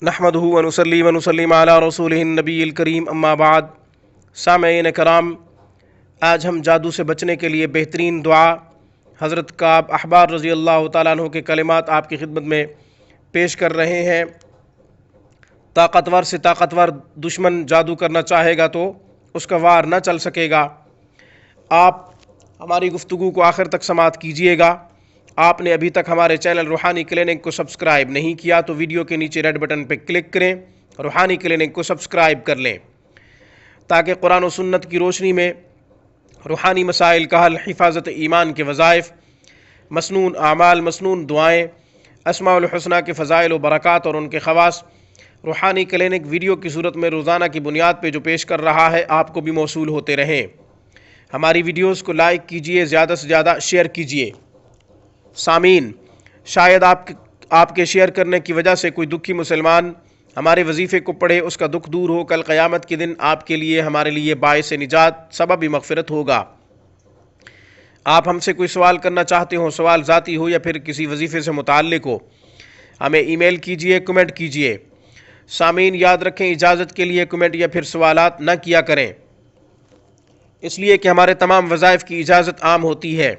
نحمدہ ونصلی ونسلم علی رسولہ النبی الکریم اما بعد۔ سامعین کرام، آج ہم جادو سے بچنے کے لیے بہترین دعا حضرت کعب احبار رضی اللہ تعالیٰ عنہ کے کلمات آپ کی خدمت میں پیش کر رہے ہیں۔ طاقتور سے طاقتور دشمن جادو کرنا چاہے گا تو اس کا وار نہ چل سکے گا۔ آپ ہماری گفتگو کو آخر تک سماعت کیجئے گا۔ آپ نے ابھی تک ہمارے چینل روحانی کلینک کو سبسکرائب نہیں کیا تو ویڈیو کے نیچے ریڈ بٹن پہ کلک کریں، روحانی کلینک کو سبسکرائب کر لیں تاکہ قرآن و سنت کی روشنی میں روحانی مسائل کا حل، حفاظت ایمان کے وظائف، مسنون اعمال، مسنون دعائیں، اسماء الحسنہ کے فضائل و برکات اور ان کے خواص روحانی کلینک ویڈیو کی صورت میں روزانہ کی بنیاد پہ جو پیش کر رہا ہے آپ کو بھی موصول ہوتے رہیں۔ ہماری ویڈیوز کو لائک کیجئے، زیادہ سے زیادہ شیئر کیجئے۔ سامعین، شاید آپ کے شیئر کرنے کی وجہ سے کوئی دکھی مسلمان ہمارے وظیفے کو پڑھے، اس کا دکھ دور ہو، کل قیامت کے دن آپ کے لیے، ہمارے لیے باعث نجات، سبب مغفرت ہوگا۔ آپ ہم سے کوئی سوال کرنا چاہتے ہو، سوال ذاتی ہو یا پھر کسی وظیفے سے متعلق ہو، ہمیں ای میل کیجئے، کمنٹ کیجئے۔ سامعین یاد رکھیں، اجازت کے لیے کمنٹ یا پھر سوالات نہ کیا کریں، اس لیے کہ ہمارے تمام وظائف کی اجازت عام ہوتی ہے۔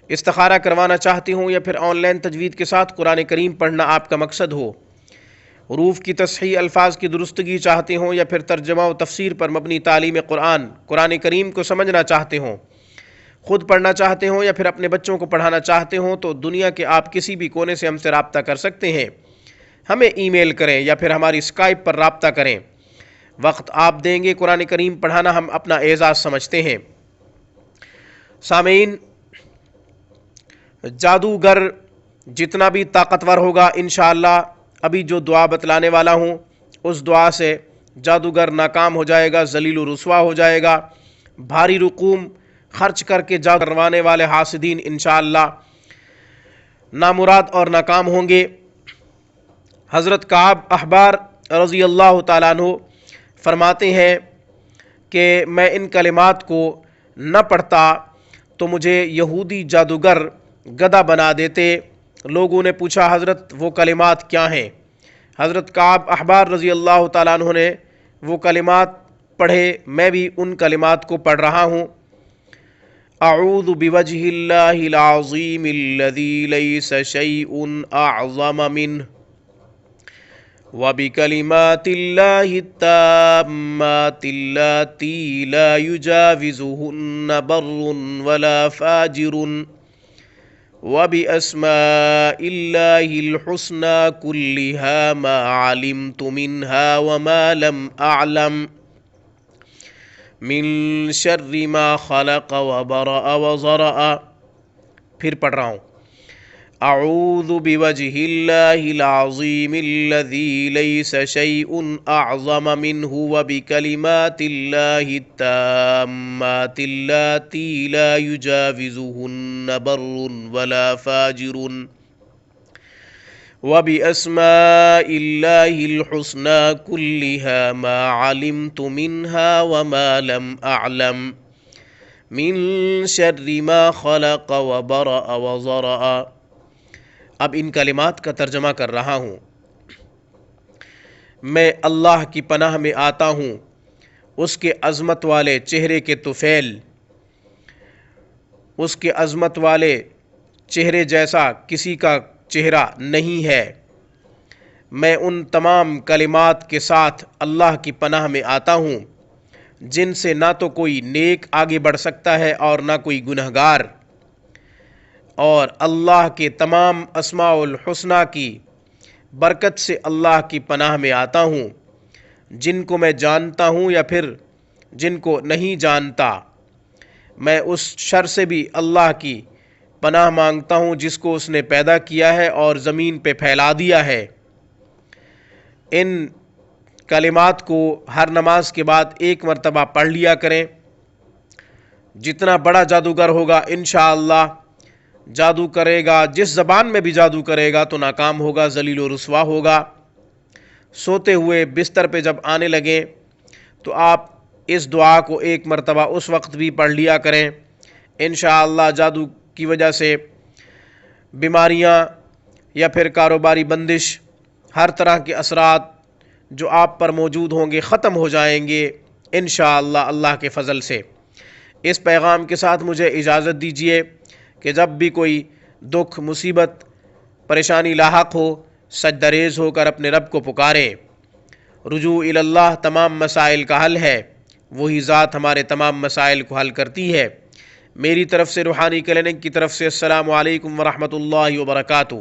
استخارہ کروانا چاہتے ہوں یا پھر آن لائن تجوید کے ساتھ قرآن کریم پڑھنا آپ کا مقصد ہو، حروف کی تصحیح، الفاظ کی درستگی چاہتے ہوں یا پھر ترجمہ و تفسیر پر مبنی تعلیم قرآن کریم کو سمجھنا چاہتے ہوں، خود پڑھنا چاہتے ہوں یا پھر اپنے بچوں کو پڑھانا چاہتے ہوں، تو دنیا کے آپ کسی بھی کونے سے ہم سے رابطہ کر سکتے ہیں۔ ہمیں ای میل کریں یا پھر ہماری اسکائپ پر رابطہ کریں۔ وقت آپ دیں گے، قرآن کریم پڑھانا ہم اپنا اعزاز سمجھتے ہیں۔ سامعین، جادوگر جتنا بھی طاقتور ہوگا، انشاءاللہ ابھی جو دعا بتلانے والا ہوں اس دعا سے جادوگر ناکام ہو جائے گا، ذلیل و رسوا ہو جائے گا۔ بھاری رقوم خرچ کر کے جادو کروانے والے حاسدین انشاءاللہ نامراد اور ناکام ہوں گے۔ حضرت کعب احبار رضی اللہ تعالیٰ عنہ فرماتے ہیں کہ میں ان کلمات کو نہ پڑھتا تو مجھے یہودی جادوگر گدھا بنا دیتے۔ لوگوں نے پوچھا حضرت وہ کلمات کیا ہیں؟ حضرت کعب احبار رضی اللہ تعالیٰ عنہ نے وہ کلمات پڑھے، میں بھی ان کلمات کو پڑھ رہا ہوں۔ اعوذ بوجہ اللہ العظیم الذی لیس شیء اعظم منہ وبکلمات اللہ التامات اللاتی لا یجاوزہن بر ولا فاجر وبأسماء اللہ الحسنى كلها ما علمت منها وما لم أعلم من شر ما خلق وبرأ وزرأ۔ پھر پڑھ رہا ہوں۔ اعوذ بوجہ اللہ العظیم الذی لیس شیء اعظم منہ وبکلمات اللہ التامات اللاتی لا یجاوزہن بر ولا فاجر وبأسماء اللہ الحسنى كلها ما علمت منها وما لم أعلم من شر ما خلق وبرأ وزرأ۔ اب ان کلمات کا ترجمہ کر رہا ہوں۔ میں اللہ کی پناہ میں آتا ہوں اس کے عظمت والے چہرے کے طفیل، اس کے عظمت والے چہرے جیسا کسی کا چہرہ نہیں ہے۔ میں ان تمام کلمات کے ساتھ اللہ کی پناہ میں آتا ہوں جن سے نہ تو کوئی نیک آگے بڑھ سکتا ہے اور نہ کوئی گنہگار، اور اللہ کے تمام اسماء الحسنہ کی برکت سے اللہ کی پناہ میں آتا ہوں، جن کو میں جانتا ہوں یا پھر جن کو نہیں جانتا۔ میں اس شر سے بھی اللہ کی پناہ مانگتا ہوں جس کو اس نے پیدا کیا ہے اور زمین پہ پھیلا دیا ہے۔ ان کلمات کو ہر نماز کے بعد ایک مرتبہ پڑھ لیا کریں۔ جتنا بڑا جادوگر ہوگا انشاءاللہ جادو کرے گا، جس زبان میں بھی جادو کرے گا تو ناکام ہوگا، ذلیل و رسوا ہوگا۔ سوتے ہوئے بستر پہ جب آنے لگیں تو آپ اس دعا کو ایک مرتبہ اس وقت بھی پڑھ لیا کریں۔ انشاءاللہ جادو کی وجہ سے بیماریاں یا پھر کاروباری بندش، ہر طرح کے اثرات جو آپ پر موجود ہوں گے ختم ہو جائیں گے انشاءاللہ اللہ کے فضل سے۔ اس پیغام کے ساتھ مجھے اجازت دیجیے کہ جب بھی کوئی دکھ، مصیبت، پریشانی لاحق ہو، سجدہ ریز ہو کر اپنے رب کو پکاریں۔ رجوع اللہ تمام مسائل کا حل ہے، وہی ذات ہمارے تمام مسائل کو حل کرتی ہے۔ میری طرف سے روحانی کلینک کی طرف سے السلام علیکم ورحمۃ اللہ وبرکاتہ۔